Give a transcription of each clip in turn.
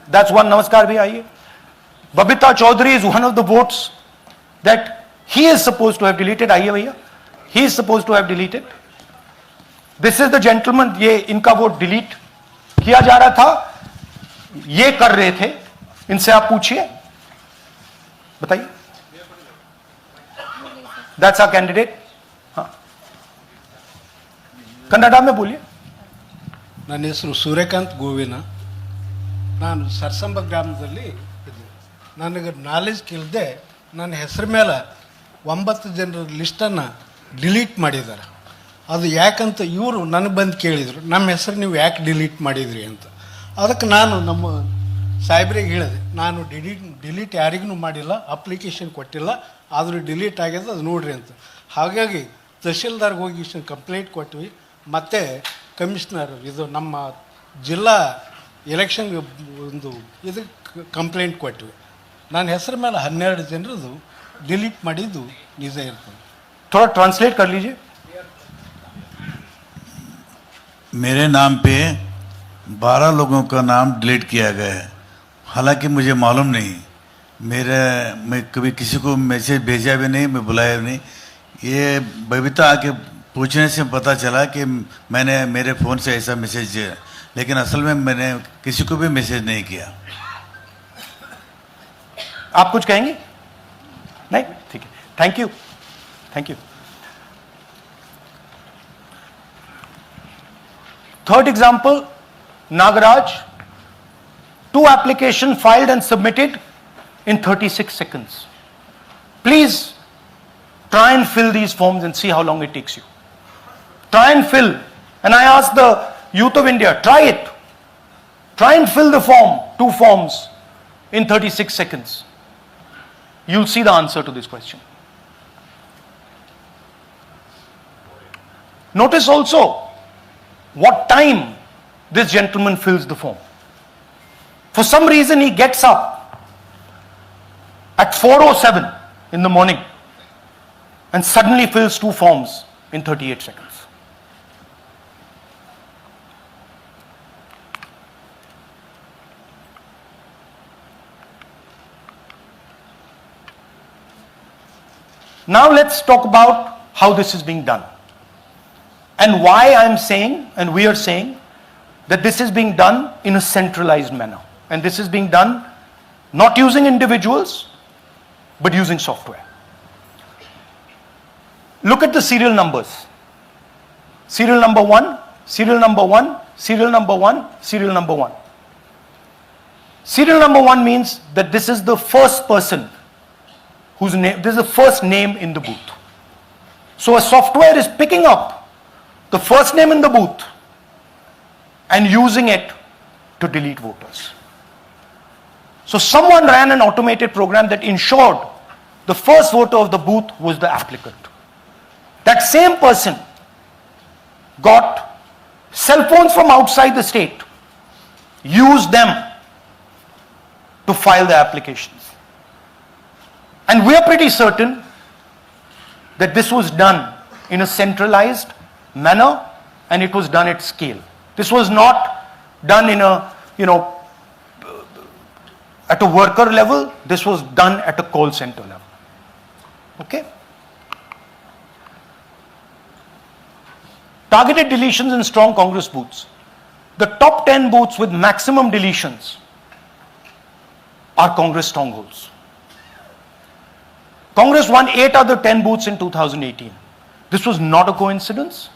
That's one. Namaskar bhi aiye. Babita Chaudhary is one of the votes that he is supposed to have deleted. Aiye bhaiya. He is supposed to have deleted. This is the gentleman. ये इनका vote delete किया जा रहा था, ये कर रहे थे. इनसे आप पूछिए, बताइए. That's our candidate. हाँ, कन्नड़ा में बोलिए. ನನ್ನ ಹೆಸರು ಸೂರ್ಯಕಾಂತ್ ಗೋವಿನ. ನಾನು ಸರ್ಸಂಬ ಗ್ರಾಮದಲ್ಲಿ ಇದ್ದೆ. ನನಗೆ ನಾಲೆಜ್ ಕೇಳಿದೆ, ನನ್ನ ಹೆಸರು ಮೇಲೆ 9 ಜನರ ಲಿಸ್ಟನ್ನು ಡಿಲೀಟ್ ಮಾಡಿದ್ದಾರೆ. ಅದು ಯಾಕಂತ ಇವರು ನನಗೆ ಬಂದು ಕೇಳಿದರು, ನಮ್ಮ ಹೆಸರು ನೀವು ಯಾಕೆ ಡಿಲೀಟ್ ಮಾಡಿದ್ರಿ ಅಂತ. ಅದಕ್ಕೆ ನಾನು ನಮ್ಮ ಸಾಹೇಬ್ರಿಗೆ ಹೇಳಿದೆ, ನಾನು ಡಿಲೀಟ್ ಯಾರಿಗೂ ಮಾಡಿಲ್ಲ, ಅಪ್ಲಿಕೇಶನ್ ಕೊಟ್ಟಿಲ್ಲ, ಆದರೂ ಡಿಲೀಟ್ ಆಗ್ಯದ, ಅದು ನೋಡ್ರಿ ಅಂತ. ಹಾಗಾಗಿ ತಹಶೀಲ್ದಾರ್ಗೆ ಹೋಗಿ ಇಷ್ಟು ಕಂಪ್ಲೇಂಟ್ ಕೊಟ್ವಿ. ಮತ್ತು ಕಮಿಷನರ್ ಇದು ನಮ್ಮ ಜಿಲ್ಲಾ ಎಲೆಕ್ಷನ್ಗೆ ಒಂದು ಇದಕ್ಕೆ ಕಂಪ್ಲೇಂಟ್ ಕೊಟ್ವಿ. ನನ್ನ ಹೆಸರ ಮೇಲೆ 12 ಜನರದು ಡಿಲೀಟ್ ಮಾಡಿದ್ದು ನಿಜ ಇರ್ತದೆ. थोड़ा ट्रांसलेट कर लीजिए. मेरे नाम पे 12 लोगों का नाम डिलीट किया गया है. हालांकि मुझे मालूम नहीं, मैं कभी किसी को मैसेज भेजा भी नहीं, मैं बुलाया भी नहीं. ये बबीता आके पूछने से पता चला कि मैंने मेरे फ़ोन से ऐसा मैसेज दिया, लेकिन असल में मैंने किसी को भी मैसेज नहीं किया. आप कुछ कहेंगे? नहीं, ठीक है. Thank you, thank you. Third example, Nagaraj, 2 application filed and submitted in 36 seconds. Please try and fill these forms and see how long it takes you. Try and fill. And I ask the youth of India, try it. Try and fill the form, 2 forms in 36 seconds. You'll see the answer to this question. Notice also what time this gentleman fills the form. For some reason he gets up at 4:07 in the morning and suddenly fills 2 forms in 38 seconds. Now let's talk about how this is being done. And why I'm saying, and we are saying, that this is being done in a centralized manner. And this is being done not using individuals, but using software. Look at the serial numbers. Serial number 1, serial number 1, serial number 1, serial number 1. Serial number 1 means that this is the first person whose name, this is the first name in the booth. So a software is picking up the first name in the booth and using it to delete voters. So someone ran an automated program that ensured the first voter of the booth was the applicant. That same person got cell phones from outside the state, used them to file the applications. And we are pretty certain that this was done in a centralized manner, and it was done at scale. This was not done in a, at a worker level. This was done at a call center level. Okay? Targeted deletions in strong Congress booths. The top 10 booths with maximum deletions are Congress strongholds. Congress won 8 other 10 booths in 2018. This was not a coincidence.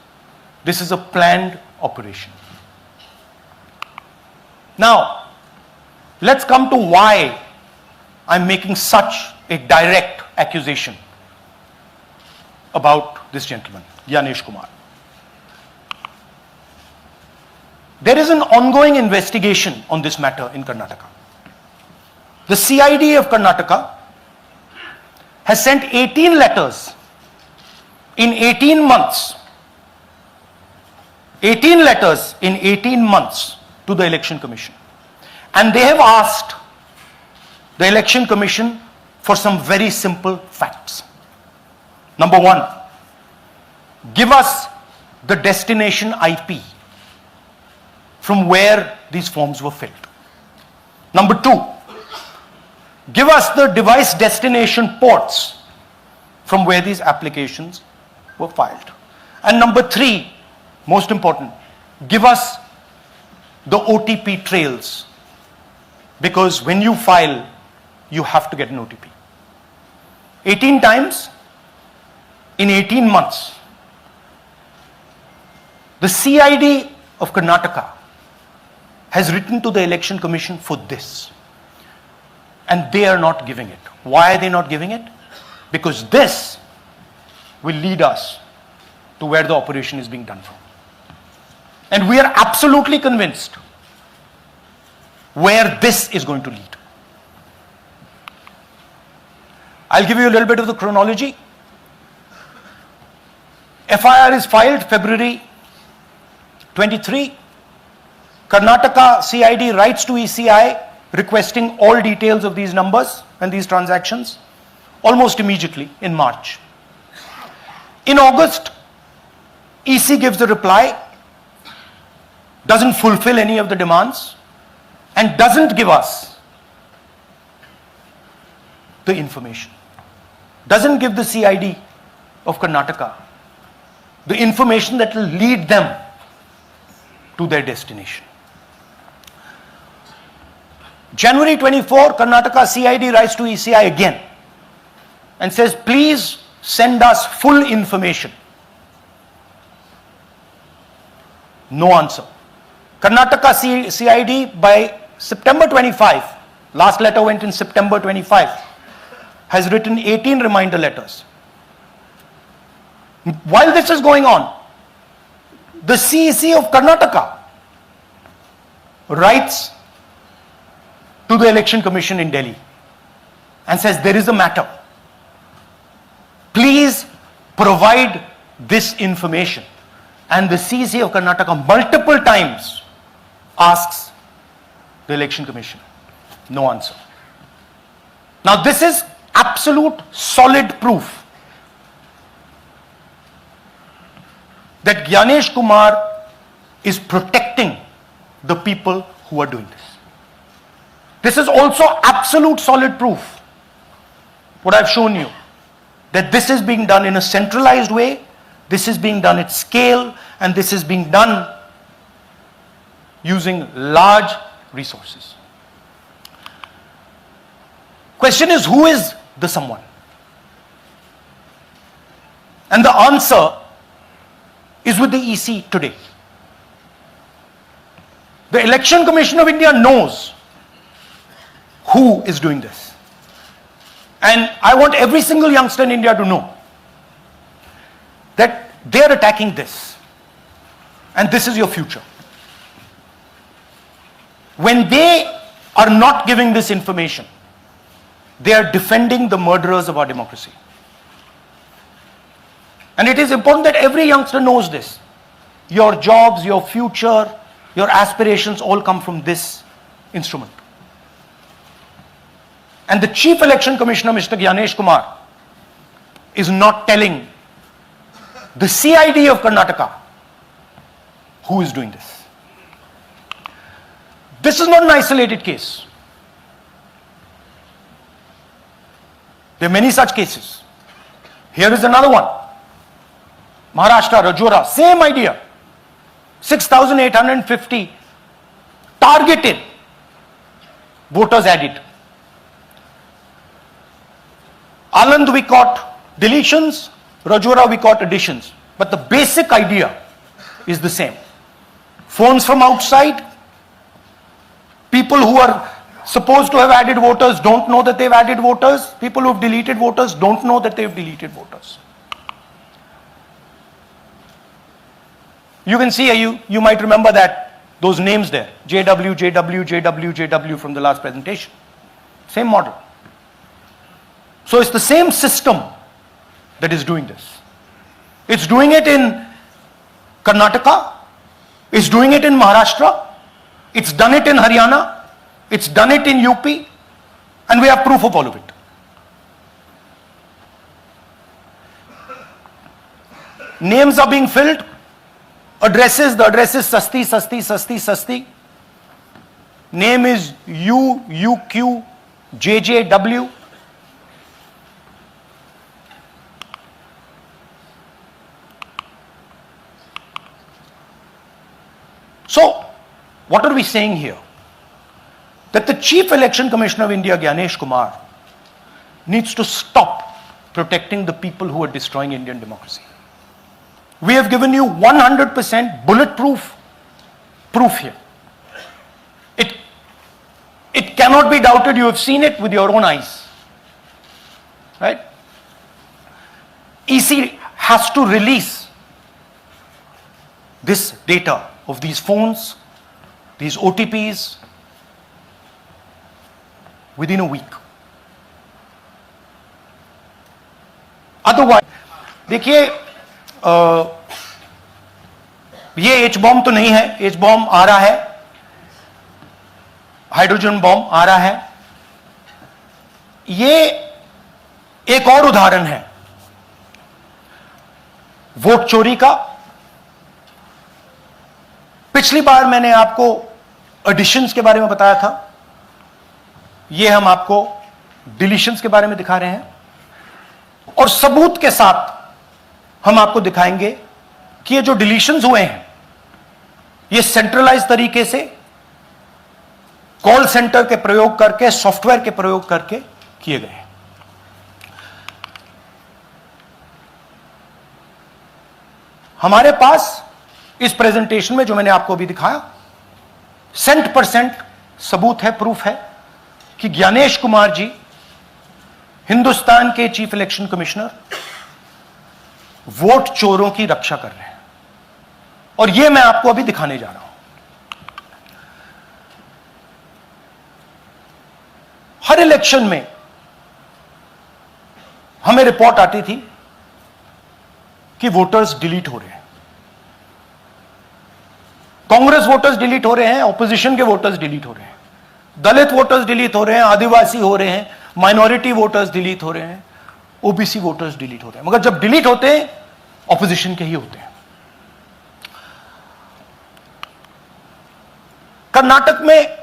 This is a planned operation. Now, let's come to why I'm making such a direct accusation about this gentleman, Yanesh Kumar. There is an ongoing investigation on this matter in Karnataka. The CID of Karnataka has sent 18 letters in 18 months. 18 letters in 18 months to the Election Commission. And they have asked the Election Commission for some very simple facts. Number 1, give us the destination IP from where these forms were filled. Number 2, give us the device destination ports from where these applications were filed. And number 3, most important, give us the OTP trails, because when you file, you have to get an OTP. 18 times in 18 months. The CID of Karnataka has written to the Election Commission for this, and they are not giving it. Why are they not giving it? Because this will lead us to where the operation is being done from. And we are absolutely convinced where this is going to lead. I'll give you a little bit of the chronology. FIR is filed February 23. Karnataka CID writes to ECI requesting all details of these numbers and these transactions almost immediately in March. In August, EC gives a reply, doesn't fulfill any of the demands, and doesn't give us the information. Doesn't give the CID of Karnataka the information that will lead them to their destination. January 24, Karnataka CID writes to ECI again and says, please send us full information. No answer. Karnataka CID by September 25, last letter went in September 25, has written 18 reminder letters. While this is going on, the CEC of Karnataka writes to the Election Commission in Delhi and says, there is a matter. Please provide this information. And the CEC of Karnataka multiple times asks the Election Commission. No answer. Now this is absolute solid proof that Gyanesh Kumar is protecting the people who are doing this. This is also absolute solid proof, what I've shown you, that this is being done in a centralized way, this is being done at scale, and this is being done using large resources. Question is, who is the someone? And the answer is with the EC today. The Election Commission of India knows who is doing this. And I want every single youngster in India to know that they are attacking this. And this is your future. When they are not giving this information, they are defending the murderers of our democracy. And it is important that every youngster knows this. Your jobs, your future, your aspirations all come from this instrument. And the Chief Election Commissioner, Mr. Gyanesh Kumar, is not telling the CID of Karnataka who is doing this. This is not an isolated case. There are many such cases. Here is another one. Maharashtra, Rajora, same idea. 6,850 targeted voters added. Anand we caught deletions, Rajora we caught additions. But the basic idea is the same. Phones from outside, people who are supposed to have added voters don't know that they've added voters, people who have deleted voters don't know that they've deleted voters. You can see, you might remember that, those names there, JW, JW, JW, JW from the last presentation. Same model. So it's the same system that is doing this. It's doing it in Karnataka, it's doing it in Maharashtra, it's done it in Haryana, it's done it in UP, and we have proof of all of it. Names are being filled, addresses, the address is Sasti, Sasti, Sasti, Sasti. name is UUQJJW. So, what are we saying here? That the Chief Election Commissioner of India, Gyanesh Kumar, needs to stop protecting the people who are destroying Indian democracy. We have given you 100% bulletproof proof here. It cannot be doubted. You have seen it with your own eyes. Right? EC has to release this data of these phones, these OTPs, within a week. Otherwise, देखिए ये H bomb तो नहीं है, H bomb आ रहा है, hydrogen bomb आ रहा है. ये एक और उदाहरण है वोट चोरी का. पिछली बार मैंने आपको एडिशंस के बारे में बताया था, ये हम आपको डिलीशंस के बारे में दिखा रहे हैं, और सबूत के साथ हम आपको दिखाएंगे कि ये जो डिलीशंस हुए हैं ये सेंट्रलाइज तरीके से कॉल सेंटर के प्रयोग करके, सॉफ्टवेयर के प्रयोग करके किए गए हैं. हमारे पास इस प्रेजेंटेशन में जो मैंने आपको अभी दिखाया 100% सबूत है, प्रूफ है कि ज्ञानेश कुमार जी हिंदुस्तान के चीफ इलेक्शन कमिश्नर वोट चोरों की रक्षा कर रहे हैं. और यह मैं आपको अभी दिखाने जा रहा हूं. हर इलेक्शन में हमें रिपोर्ट आती थी कि वोटर्स डिलीट हो रहे हैं. कांग्रेस वोटर्स डिलीट हो रहे हैं, ऑपोजिशन के वोटर्स डिलीट हो रहे हैं, दलित वोटर्स डिलीट हो रहे हैं, आदिवासी हो रहे हैं, माइनॉरिटी वोटर्स डिलीट हो रहे हैं, ओबीसी वोटर्स डिलीट हो रहे हैं. मगर जब डिलीट होते हैं ऑपोजिशन के ही होते हैं. कर्नाटक में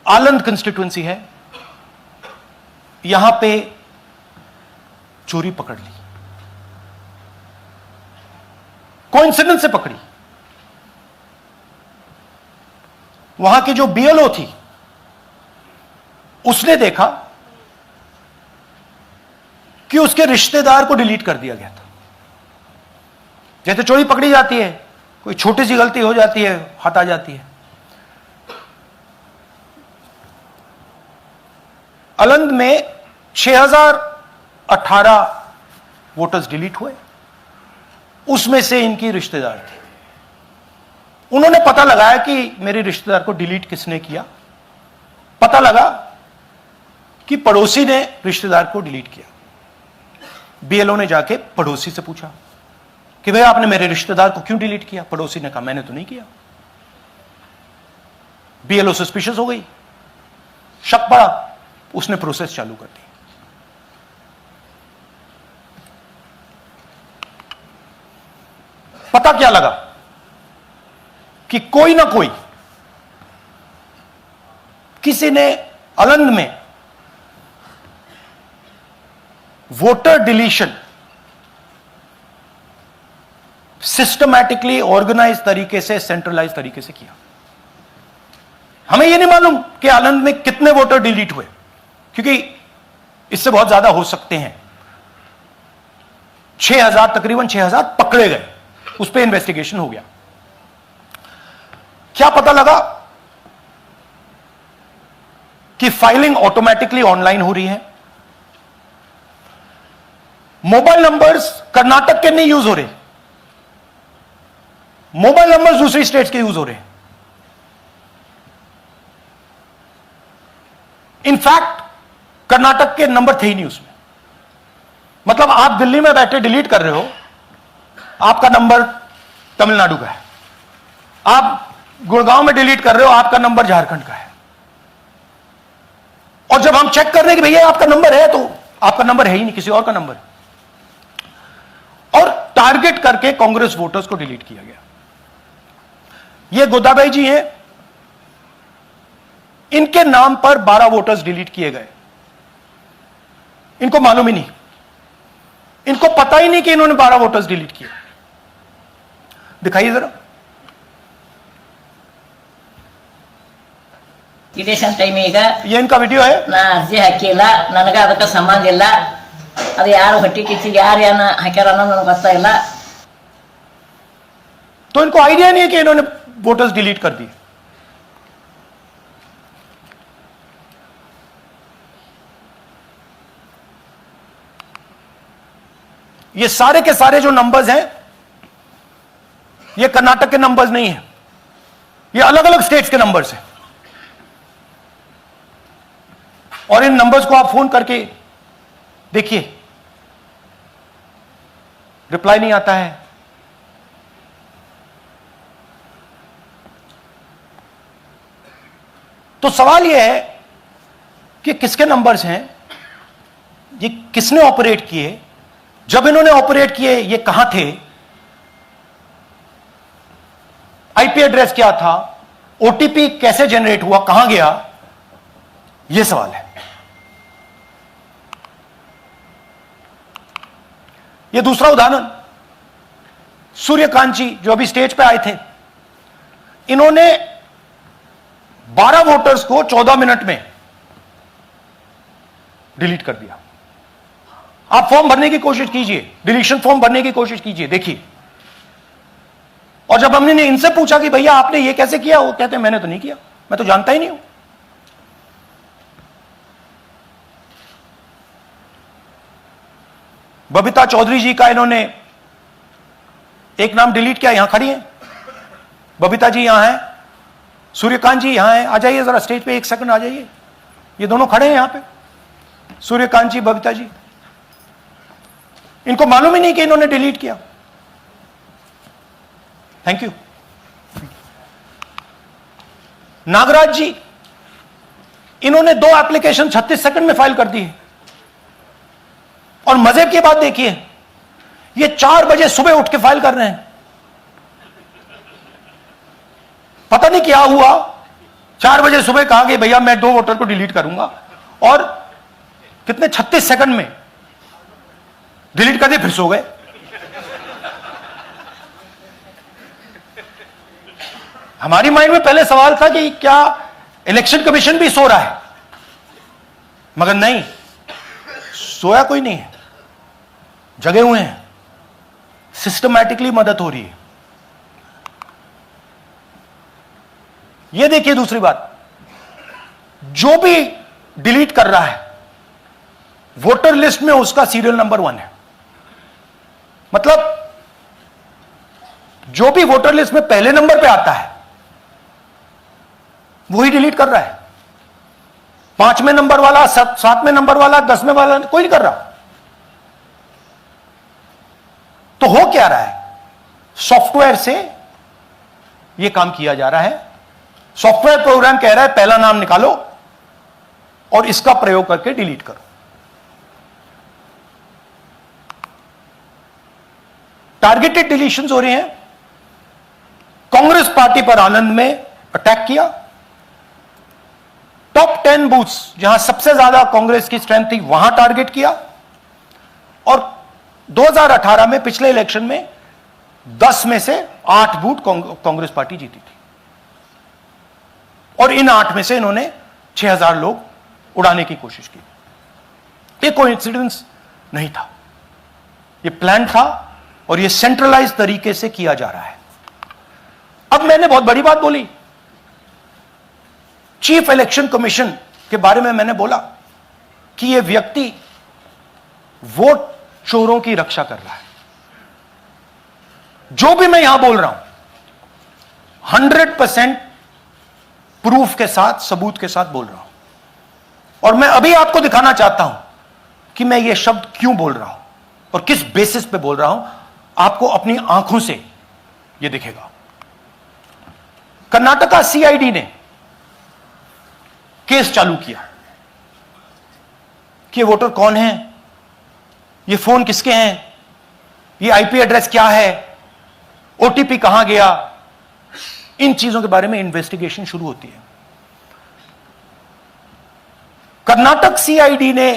आलंद कंस्टिट्यूएंसी है, यहां पे चोरी पकड़ ली, कोइंसिडेंस से पकड़ी. वहां की जो बीएलओ थी उसने देखा कि उसके रिश्तेदार को डिलीट कर दिया गया था. जैसे चोरी पकड़ी जाती है, कोई छोटी सी गलती हो जाती है, हाथ आ जाती है. अलंद में 6018 वोटर्स डिलीट हुए, उसमें से इनकी रिश्तेदार थे. उन्होंने पता लगाया कि मेरे रिश्तेदार को डिलीट किसने किया. पता लगा कि पड़ोसी ने रिश्तेदार को डिलीट किया. बीएलओ ने जाके पड़ोसी से पूछा कि भैया आपने मेरे रिश्तेदार को क्यों डिलीट किया. पड़ोसी ने कहा मैंने तो नहीं किया. बीएलओ सस्पिशियस हो गई, शक पड़ा, उसने प्रोसेस चालू कर दी. पता क्या लगा कि कोई ना कोई, किसी ने अलंद में वोटर डिलीशन सिस्टमैटिकली ऑर्गेनाइज तरीके से, सेंट्रलाइज तरीके से किया. हमें यह नहीं मालूम कि आलंद में कितने वोटर डिलीट हुए, क्योंकि इससे बहुत ज्यादा हो सकते हैं. 6000, तकरीबन 6000 पकड़े गए, उस पर इन्वेस्टिगेशन हो गया. क्या पता लगा कि फाइलिंग ऑटोमेटिकली ऑनलाइन हो रही है. मोबाइल नंबर्स कर्नाटक के नहीं यूज हो रहे, मोबाइल नंबर्स दूसरी स्टेट्स के यूज हो रहे हैं. इनफैक्ट कर्नाटक के नंबर थे ही नहीं उसमें. मतलब आप दिल्ली में बैठे डिलीट कर रहे हो, आपका नंबर तमिलनाडु का है. आप गुड़गांव में डिलीट कर रहे हो, आपका नंबर झारखंड का है. और जब हम चेक कर रहे हैं कि भैया आपका नंबर है, तो आपका नंबर है ही नहीं, किसी और का नंबर है. और टारगेट करके कांग्रेस वोटर्स को डिलीट किया गया. ये गोदाबाई जी हैं, इनके नाम पर 12 वोटर्स डिलीट किए गए। इनको मालूम ही नहीं, इनको पता ही नहीं कि इन्होंने 12 वोटर्स डिलीट किए। दिखाइए जरा। ಇಲೆಕ್ಷನ್ ಟೈಮ್ ಈಗ ये इनका वीडियो है। ನಾ ಅರ್ಜಿ ಹಾಕಿಲ್ಲ, ನನಗೆ ಅದಕ್ಕೆ ಸಂಬಂಧ ಇಲ್ಲ, ಅದು ಯಾರು ಹೊಟ್ಟಿ ಕಿಚ್ಚಿಗೆ ಯಾರು ಏನ ಹಾಕ್ಯಾರ ಅನ್ನೋದು ನನಗೆ ಗೊತ್ತಾಗಿಲ್ಲ। तो इनको आइडिया नहीं है कि इन्होंने वोटर्स डिलीट कर दिए। ये सारे के सारे जो नंबर्स हैं, ये कर्नाटक के नंबर्स नहीं है, ये अलग अलग स्टेट्स के नंबर्स हैं। और इन नंबर्स को आप फोन करके देखिए, रिप्लाई नहीं आता है। तो सवाल यह है कि किसके नंबर्स हैं, ये किसने ऑपरेट किए, जब इन्होंने ऑपरेट किए ये कहां थे, आईपी एड्रेस क्या था, ओटीपी कैसे जनरेट हुआ, कहां गया, यह सवाल है। यह दूसरा उदाहरण, सूर्यकांत जी जो अभी स्टेज पे आए थे, इन्होंने 12 वोटर्स को 14 मिनट में डिलीट कर दिया। आप फॉर्म भरने की कोशिश कीजिए, डिलीशन फॉर्म भरने की कोशिश कीजिए, देखिए। और जब हमने इनसे पूछा कि भैया आपने ये कैसे किया, वो कहते हैं मैंने तो नहीं किया, मैं तो जानता ही नहीं हूं। बबीता चौधरी जी का इन्होंने एक नाम डिलीट किया, यहां खड़ी है बबीता जी, यहां है सूर्यकांत जी, यहां है, आ जाइए जरा स्टेज पे, एक सेकंड आ जाइए। ये दोनों खड़े हैं यहां पे, सूर्यकांत जी, बबीता जी। इनको मालूम ही नहीं कि इन्होंने डिलीट किया। Thank you. नागराज जी, इन्होंने 2 एप्लीकेशन 36 सेकंड में फाइल कर दी है। और मजे की बात देखिए, ये 4 बजे सुबह उठ के फाइल कर रहे हैं। पता नहीं क्या हुआ, 4 बजे सुबह कहा कि भैया मैं 2 वोटर को डिलीट करूंगा, और कितने 36 सेकंड में डिलीट कर दिए, फिर सो गए। हमारी माइंड में पहले सवाल था कि क्या इलेक्शन कमीशन भी सो रहा है, मगर नहीं, सोया कोई नहीं है, जगे हुए हैं, सिस्टमैटिकली मदद हो रही है। यह देखिए दूसरी बात, जो भी डिलीट कर रहा है वोटर लिस्ट में उसका सीरियल नंबर 1 है। मतलब जो भी वोटर लिस्ट में पहले नंबर पे आता है वही डिलीट कर रहा है। 5वें नंबर वाला, 7वें नंबर वाला, 10वें वाला कोई नहीं कर रहा। तो हो क्या रहा है, सॉफ्टवेयर से यह काम किया जा रहा है। सॉफ्टवेयर प्रोग्राम कह रहा है पहला नाम निकालो और इसका प्रयोग करके डिलीट करो। टारगेटेड डिलीशंस हो रहे हैं। कांग्रेस पार्टी पर आनंद में अटैक किया। टॉप 10 बूथ्स जहां सबसे ज्यादा कांग्रेस की स्ट्रेंथ थी वहां टारगेट किया। और 2018 में पिछले इलेक्शन में 10 में से 8 बूथ कांग्रेस पार्टी जीती थी, और इन 8 में से इन्होंने 6000 लोग उड़ाने की कोशिश की। ये कोइंसिडेंस नहीं था, ये प्लान था, और ये सेंट्रलाइज तरीके से किया जा रहा है। अब मैंने बहुत बड़ी बात बोली, चीफ इलेक्शन कमीशन के बारे में मैंने बोला कि यह व्यक्ति वोट चोरों की रक्षा कर रहा है। जो भी मैं यहां बोल रहा हूं 100% प्रूफ के साथ, सबूत के साथ बोल रहा हूं। और मैं अभी आपको दिखाना चाहता हूं कि मैं ये शब्द क्यों बोल रहा हूं और किस बेसिस पे बोल रहा हूं। आपको अपनी आंखों से यह दिखेगा। कर्नाटका सीआईडी ने केस चालू किया कि ये वोटर कौन है, ये फोन किसके हैं, ये आईपी एड्रेस क्या है, ओटीपी कहां गया, इन चीजों के बारे में इन्वेस्टिगेशन शुरू होती है। कर्नाटक सीआईडी ने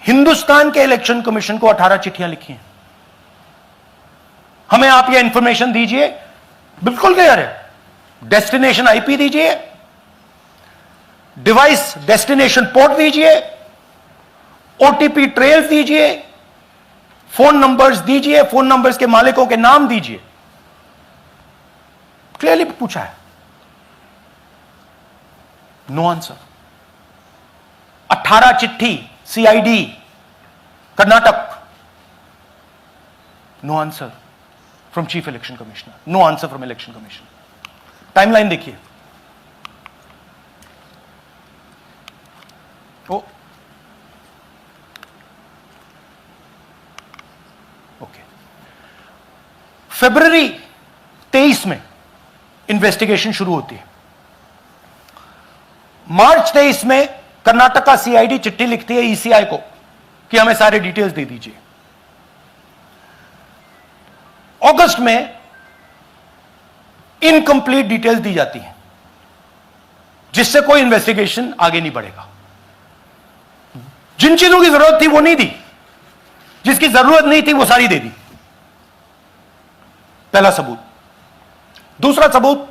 हिंदुस्तान के इलेक्शन कमीशन को 18 चिट्ठियां लिखी हैं। हमें आप ये इंफॉर्मेशन दीजिए, बिल्कुल क्लियर है। डेस्टिनेशन आईपी दीजिए, डिवाइस डेस्टिनेशन पोर्ट दीजिए, ओटीपी ट्रेल्स दीजिए, फोन नंबर्स दीजिए, फोन नंबर्स के मालिकों के नाम दीजिए। क्लियरली पूछा है, नो आंसर। 18 चिट्ठी CID Karnataka, no answer from chief election commissioner, no answer from election commission. Timeline देखिए, ओके, फरवरी 23 में इन्वेस्टिगेशन शुरू होती है। मार्च 23 में कर्नाटक का सीआईडी चिट्ठी लिखती है ईसीआई को कि हमें सारे डिटेल्स दे दीजिए। अगस्त में इनकंप्लीट डिटेल्स दी जाती हैं, जिससे कोई इन्वेस्टिगेशन आगे नहीं बढ़ेगा। जिन चीजों की जरूरत थी वो नहीं दी, जिसकी जरूरत नहीं थी वो सारी दे दी। पहला सबूत। दूसरा सबूत,